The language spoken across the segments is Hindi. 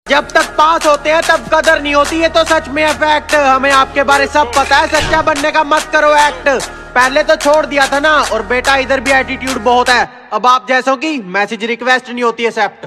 जब तक पास होते हैं तब कदर नहीं होती है, तो सच में फैक्ट। हमें आपके बारे सब पता है, सच्चा बनने का मत करो एक्ट। पहले तो छोड़ दिया था ना, और बेटा इधर भी एटीट्यूड बहुत है। अब आप जैसों की मैसेज रिक्वेस्ट नहीं होती एक्सेप्ट।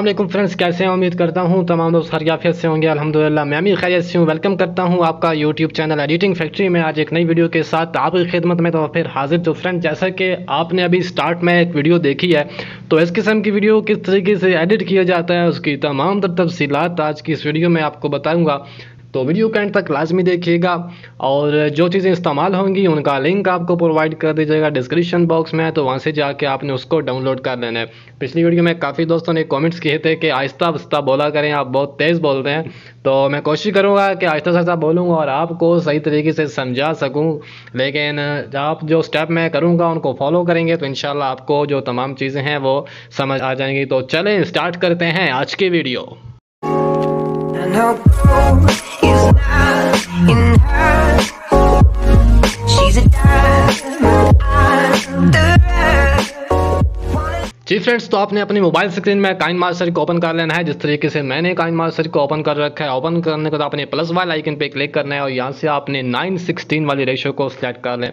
अस्सलाम फ्रेंड्स, कैसे हैं? उम्मीद करता हूं तमाम दोस्त खैरियत से होंगे। अल्हम्दुलिल्लाह मैं भी खैरियत से हूं। वेलकम करता हूं आपका यूट्यूब चैनल एडिटिंग फैक्ट्री में आज एक नई वीडियो के साथ आपकी खिदमत में तो फिर हाजिर। तो फ्रेंड, जैसा कि आपने अभी स्टार्ट में एक वीडियो देखी है, तो इस किस्म की वीडियो किस तरीके से एडिट किया जाता है उसकी तमाम तफसीलात आज की इस वीडियो में आपको बताऊँगा। तो वीडियो के एंड तक लाजमी देखिएगा, और जो चीज़ें इस्तेमाल होंगी उनका लिंक आपको प्रोवाइड कर दीजिएगा डिस्क्रिप्शन बॉक्स में, तो वहाँ से जाके आपने उसको डाउनलोड कर लेना है। पिछली वीडियो में काफ़ी दोस्तों ने कमेंट्स किए थे कि आहिस्ता आहिस्ता बोला करें, आप बहुत तेज़ बोलते हैं। तो मैं कोशिश करूँगा कि आहिस्ता आहिस्ता बोलूँगा और आपको सही तरीके से समझा सकूँ, लेकिन आप जो स्टेप मैं करूँगा उनको फॉलो करेंगे तो इंशाल्लाह आपको जो तमाम चीज़ें हैं वो समझ आ जाएंगी। तो चलें स्टार्ट करते हैं आज की वीडियो। जी फ्रेंड्स, तो आपने अपनी मोबाइल स्क्रीन में काइनमास्टर को ओपन कर लेना है, जिस तरीके से मैंने काइनमास्टर को ओपन कर रखा है। ओपन करने के बाद आपने प्लस वाले आइकन पे क्लिक करना है और यहाँ से आपने 9:16 वाली रेशो को सिलेक्ट कर लें।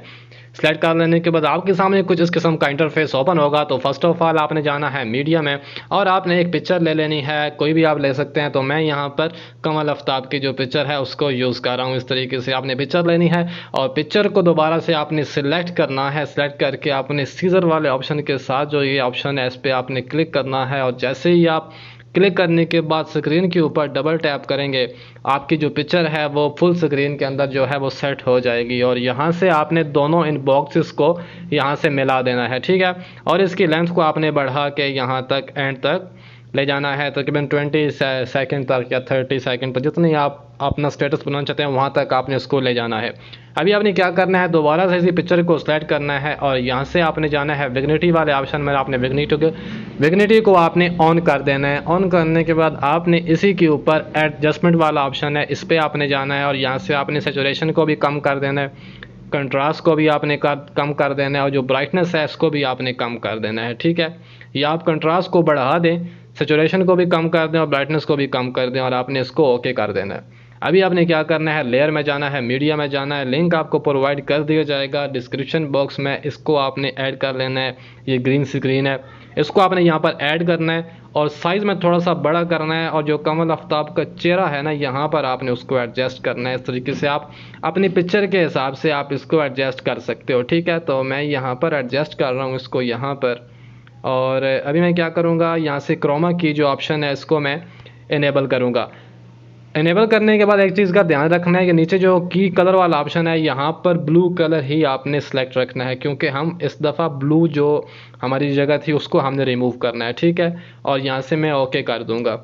सेलेक्ट कर लेने के बाद आपके सामने कुछ इस किस्म का इंटरफेस ओपन होगा। तो फर्स्ट ऑफ ऑल आपने जाना है मीडिया में और आपने एक पिक्चर ले लेनी है, कोई भी आप ले सकते हैं। तो मैं यहाँ पर कमल आफ्ताब की जो पिक्चर है उसको यूज़ कर रहा हूँ। इस तरीके से आपने पिक्चर लेनी है और पिक्चर को दोबारा से आपने सिलेक्ट करना है। सिलेक्ट करके आपने सीजर वाले ऑप्शन के साथ जो ये ऑप्शन है इस पर आपने क्लिक करना है, और जैसे ही आप क्लिक करने के बाद स्क्रीन के ऊपर डबल टैप करेंगे, आपकी जो पिक्चर है वो फुल स्क्रीन के अंदर जो है वो सेट हो जाएगी। और यहाँ से आपने दोनों इन बॉक्सेस को यहाँ से मिला देना है, ठीक है। और इसकी लेंथ को आपने बढ़ा के यहाँ तक एंड तक ले जाना है, तकरीबन 20 सेकंड तक या 30 सेकंड तक, जितनी आप अपना स्टेटस बनाना चाहते हैं वहाँ तक आपने उसको ले जाना है। अभी आपने क्या करना है, दोबारा से इसी पिक्चर को सेलेक्ट करना है और यहाँ से आपने जाना है विग्निटी वाले ऑप्शन में। आपने विग्निटी को आपने ऑन कर देना है। ऑन करने के बाद आपने इसी के ऊपर एडजस्टमेंट वाला ऑप्शन है, इस पर आपने जाना है और यहाँ से आपने सैचुरेशन को भी कम कर देना है, कंट्रास्ट को भी आपने कम कर देना है, और जो ब्राइटनेस है इसको भी आपने कम कर देना है, ठीक है। या आप कंट्रास्ट को बढ़ा दें, सैचुरेशन को भी कम कर दें और ब्राइटनेस को भी कम कर दें, और आपने इसको ओके कर देना है। अभी आपने क्या करना है, लेयर में जाना है, मीडिया में जाना है, लिंक आपको प्रोवाइड कर दिया जाएगा डिस्क्रिप्शन बॉक्स में, इसको आपने ऐड कर लेना है। ये ग्रीन स्क्रीन है, इसको आपने यहाँ पर ऐड करना है और साइज़ में थोड़ा सा बड़ा करना है, और जो कमल आफ्ताब का चेहरा है ना यहाँ पर आपने उसको एडजस्ट करना है। इस तरीके से आप अपनी पिक्चर के हिसाब से आप इसको एडजस्ट कर सकते हो, ठीक है। तो मैं यहाँ पर एडजस्ट कर रहा हूँ इसको यहाँ पर, और अभी मैं क्या करूँगा, यहाँ से क्रोमा की जो ऑप्शन है इसको मैं इनेबल करूँगा। इनेबल करने के बाद एक चीज़ का ध्यान रखना है कि नीचे जो की कलर वाला ऑप्शन है यहाँ पर ब्लू कलर ही आपने सेलेक्ट रखना है, क्योंकि हम इस दफ़ा ब्लू जो हमारी जगह थी उसको हमने रिमूव करना है, ठीक है। और यहाँ से मैं ओके कर दूँगा।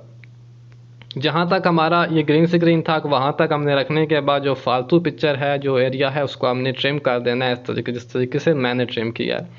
जहाँ तक हमारा ये ग्रीन स्क्रीन था वहाँ तक हमने रखने के बाद जो फालतू पिक्चर है, जो एरिया है, उसको हमने ट्रिम कर देना है इस तरीके जिस तरीके से मैंने ट्रिम किया है,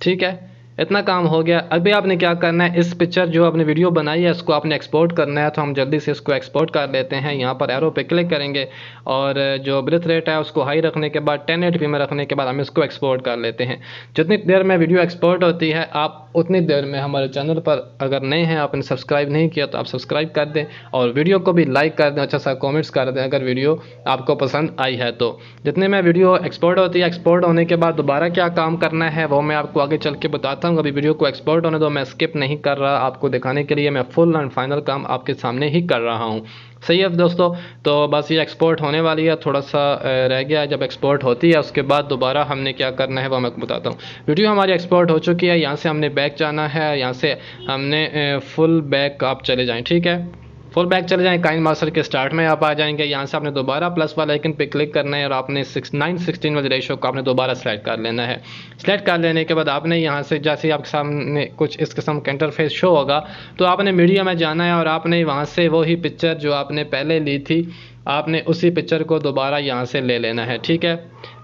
ठीक है। इतना काम हो गया। अभी आपने क्या करना है, इस पिक्चर जो आपने वीडियो बनाई है इसको आपने एक्सपोर्ट करना है। तो हम जल्दी से इसको एक्सपोर्ट कर लेते हैं। यहाँ पर एरो पे क्लिक करेंगे और जो ब्रेथ रेट है उसको हाई रखने के बाद 1080p में रखने के बाद हम इसको एक्सपोर्ट कर लेते हैं। जितनी देर में वीडियो एक्सपोर्ट होती है आप उतनी देर में हमारे चैनल पर अगर नए हैं, आपने सब्सक्राइब नहीं किया तो आप सब्सक्राइब कर दें और वीडियो को भी लाइक कर दें, अच्छा सा कमेंट्स कर दें अगर वीडियो आपको पसंद आई है तो। जितने में वीडियो एक्सपोर्ट होती है, एक्सपोर्ट होने के बाद दोबारा क्या काम करना है वो मैं आपको आगे चल के बताता हूँ। अभी वीडियो को एक्सपोर्ट होने दो, मैं स्किप नहीं कर रहा, आपको दिखाने के लिए मैं फुल एंड फाइनल काम आपके सामने ही कर रहा हूँ। सही है दोस्तों, तो बस ये एक्सपोर्ट होने वाली है, थोड़ा सा रह गया है। जब एक्सपोर्ट होती है उसके बाद दोबारा हमने क्या करना है वो मैं बताता हूँ। वीडियो हमारी एक्सपोर्ट हो चुकी है, यहाँ से हमने बैक जाना है, यहाँ से हमने फुल बैक आप चले जाएँ, ठीक है। फुल बैक चले जाएँ, काइनमास्टर के स्टार्ट में आप आ जाएंगे। यहाँ से आपने दोबारा प्लस वाला आइकन पे क्लिक करना है और आपने 9:16 वाली रेशो को आपने दोबारा सेलेक्ट कर लेना है। सेलेक्ट कर लेने के बाद आपने यहाँ से जैसे आपके सामने कुछ इस किस्म का इंटरफेस शो होगा, तो आपने मीडिया में जाना है और आपने वहाँ से वही पिक्चर जो आपने पहले ली थी, आपने उसी पिक्चर को दोबारा यहाँ से ले लेना है, ठीक है।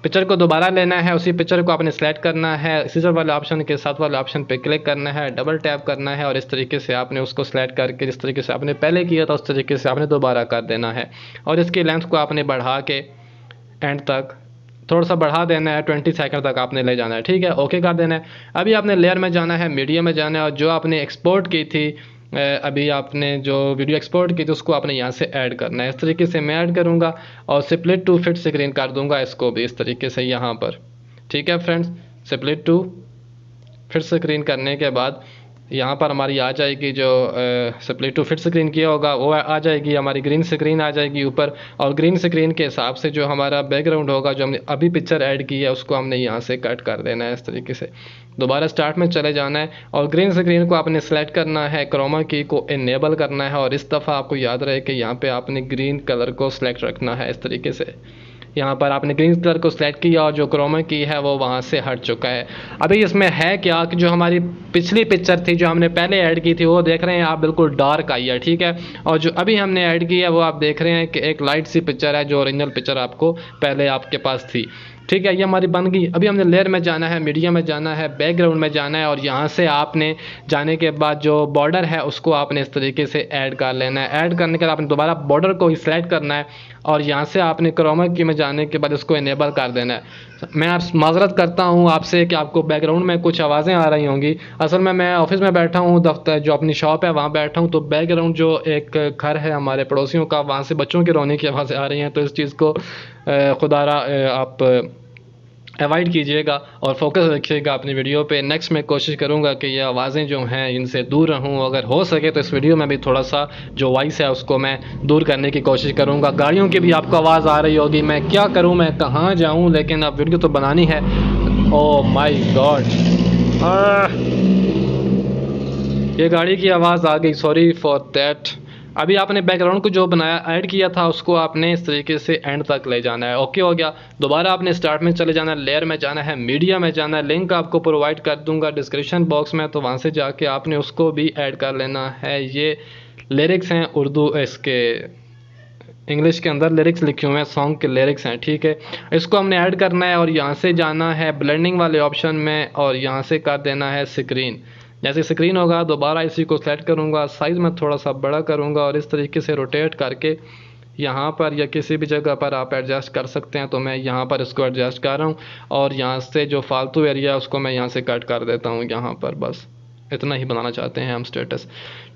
पिक्चर को दोबारा लेना है, उसी पिक्चर को आपने सेलेक्ट करना है, सीजर वाले ऑप्शन के साथ वाले ऑप्शन पे क्लिक करना है, डबल टैप करना है और इस तरीके से आपने उसको सेलेक्ट करके जिस तरीके से आपने पहले किया था उस तरीके से आपने दोबारा कर देना है। और इसकी लेंथ को आपने बढ़ा के एंड तक थोड़ा सा बढ़ा देना है, 20 सेकंड तक आपने ले जाना है, ठीक है। ओके कर देना है। अभी आपने लेयर में जाना है, मीडिया में जाना है और जो आपने एक्सपोर्ट की थी अभी आपने जो वीडियो एक्सपोर्ट की थी उसको आपने यहाँ से ऐड करना है। इस तरीके से मैं ऐड करूँगा और स्प्लिट टू फिट स्क्रीन कर दूँगा इसको भी इस तरीके से यहाँ पर। ठीक है friends, split to fit screen करने के बाद यहाँ पर हमारी आ जाएगी जो स्प्लिट टू फिट स्क्रीन किया होगा वो आ जाएगी, हमारी ग्रीन स्क्रीन आ जाएगी ऊपर। और ग्रीन स्क्रीन के हिसाब से जो हमारा बैकग्राउंड होगा, जो हमने अभी पिक्चर ऐड की है, उसको हमने यहाँ से कट कर देना है इस तरीके से। दोबारा स्टार्ट में चले जाना है और ग्रीन स्क्रीन को आपने सेलेक्ट करना है, क्रोमा की को इनेबल करना है और इस दफ़ा आपको याद रहे कि यहाँ पे आपने ग्रीन कलर को सिलेक्ट रखना है इस तरीके से। यहाँ पर आपने ग्रीन कलर को सिलेक्ट किया और जो क्रोमा की है वो वहाँ से हट चुका है। अभी इसमें है क्या कि जो हमारी पिछली पिक्चर थी जो हमने पहले ऐड की थी वो देख रहे हैं आप बिल्कुल डार्क आई है, ठीक है। और जो अभी हमने ऐड की है वो आप देख रहे हैं कि एक लाइट सी पिक्चर है, जो ओरिजिनल पिक्चर आपको पहले आपके पास थी। ठीक है, ये हमारी बन गई। अभी हमने लेयर में जाना है, मीडिया में जाना है, बैकग्राउंड में जाना है और यहाँ से आपने जाने के बाद जो बॉर्डर है उसको आपने इस तरीके से ऐड कर लेना है। ऐड करने के बाद आपने दोबारा बॉर्डर को ही सिलेक्ट करना है और यहाँ से आपने क्रोमा की में जाने के बाद इसको इनेबल कर देना है। मैं आप माजरत करता हूँ आपसे कि आपको बैकग्राउंड में कुछ आवाज़ें आ रही होंगी। असल में मैं ऑफिस में बैठा हूँ, दफ्तर जो अपनी शॉप है वहाँ बैठा हूँ, तो बैकग्राउंड जो एक घर है हमारे पड़ोसियों का, वहाँ से बच्चों के रोने की आवाज़ें आ रही हैं। तो इस चीज़ को खुदारा आप अवॉइड कीजिएगा और फोकस रखिएगा अपनी वीडियो पे। नेक्स्ट मैं कोशिश करूंगा कि ये आवाज़ें जो हैं इनसे दूर रहूं। अगर हो सके तो इस वीडियो में भी थोड़ा सा जो वॉइस है उसको मैं दूर करने की कोशिश करूंगा। गाड़ियों की भी आपको आवाज़ आ रही होगी, मैं क्या करूं, मैं कहाँ जाऊं, लेकिन अब वीडियो तो बनानी है। ओह माय गॉड, ये गाड़ी की आवाज़ आ गई, सॉरी फॉर दैट। अभी आपने बैकग्राउंड को जो बनाया ऐड किया था उसको आपने इस तरीके से एंड तक ले जाना है। ओके हो गया। दोबारा आपने स्टार्ट में चले जाना है, लेयर में जाना है, मीडिया में जाना है। लिंक आपको प्रोवाइड कर दूंगा डिस्क्रिप्शन बॉक्स में, तो वहाँ से जाके आपने उसको भी ऐड कर लेना है। ये लिरिक्स हैं उर्दू, इसके इंग्लिश के अंदर लिरिक्स लिखे हुए हैं, सॉन्ग के लिरिक्स हैं, ठीक है। इसको हमने ऐड करना है और यहाँ से जाना है ब्लेंडिंग वाले ऑप्शन में और यहाँ से कर देना है स्क्रीन। जैसे स्क्रीन होगा दोबारा इसी को सेलेक्ट करूँगा, साइज़ में थोड़ा सा बड़ा करूँगा और इस तरीके से रोटेट करके यहाँ पर या किसी भी जगह पर आप एडजस्ट कर सकते हैं। तो मैं यहाँ पर इसको एडजस्ट कर रहा हूँ और यहाँ से जो फालतू एरिया है उसको मैं यहाँ से कट कर देता हूँ। यहाँ पर बस इतना ही बनाना चाहते हैं हम स्टेटस,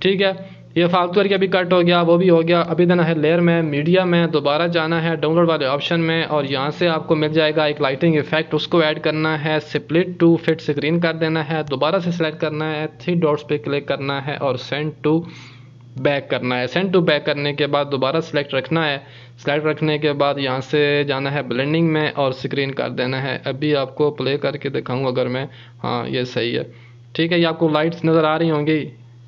ठीक है। ये फालतू एरिया भी कट हो गया, वो भी हो गया। अभी देना है लेयर में, मीडिया में, दोबारा जाना है डाउनलोड वाले ऑप्शन में और यहाँ से आपको मिल जाएगा एक लाइटिंग इफेक्ट, उसको ऐड करना है, स्प्लिट टू फिट स्क्रीन कर देना है। दोबारा से सिलेक्ट करना है, 3 डॉट्स पे क्लिक करना है और सेंड टू बैक करना है। सेंड टू बैक करने के बाद दोबारा सिलेक्ट रखना है। सिलेक्ट रखने के बाद यहाँ से जाना है ब्लेंडिंग में और स्क्रीन कर देना है। अभी आपको प्ले करके दिखाऊँ अगर मैं, हाँ ये सही है, ठीक है। ये आपको लाइट्स नज़र आ रही होंगी,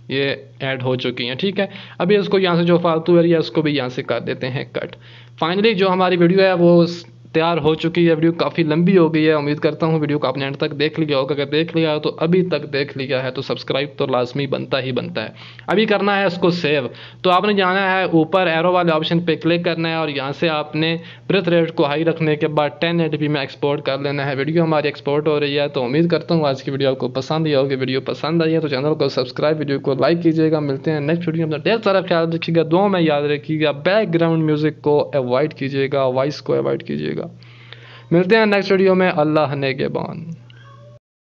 ये ऐड हो चुकी हैं, ठीक है। अभी इसको यहाँ से जो फालतू एरिया उसको भी यहाँ से कर देते हैं कट। फाइनली जो हमारी वीडियो है वो तैयार हो चुकी है। वीडियो काफ़ी लंबी हो गई है, उम्मीद करता हूँ वीडियो को आपने एंड तक देख लिया होगा। अगर देख लिया है तो अभी तक देख लिया है तो सब्सक्राइब तो लाजमी बनता ही बनता है। अभी करना है इसको सेव, तो आपने जाना है ऊपर एरो वाले ऑप्शन पे क्लिक करना है और यहाँ से आपने ब्रेथ रेट को हाई रखने के बाद 1080p में एक्सपोर्ट कर लेना है। वीडियो हमारी एक्सपोर्ट हो रही है। तो उम्मीद करता हूँ आज की वीडियो आपको पसंद आई होगी। वीडियो पसंद आई है तो चैनल को सब्सक्राइब, वीडियो को लाइक कीजिएगा। मिलते हैं नेक्स्ट वीडियो में, ढेर सारा ख्याल रखिएगा, दुआ में याद रखिएगा, बैकग्राउंड म्यूजिक को अवॉइड कीजिएगा, वॉइस को अवॉइड कीजिएगा। मिलते हैं नेक्स्ट वीडियो में। अल्लाह नेगेबान।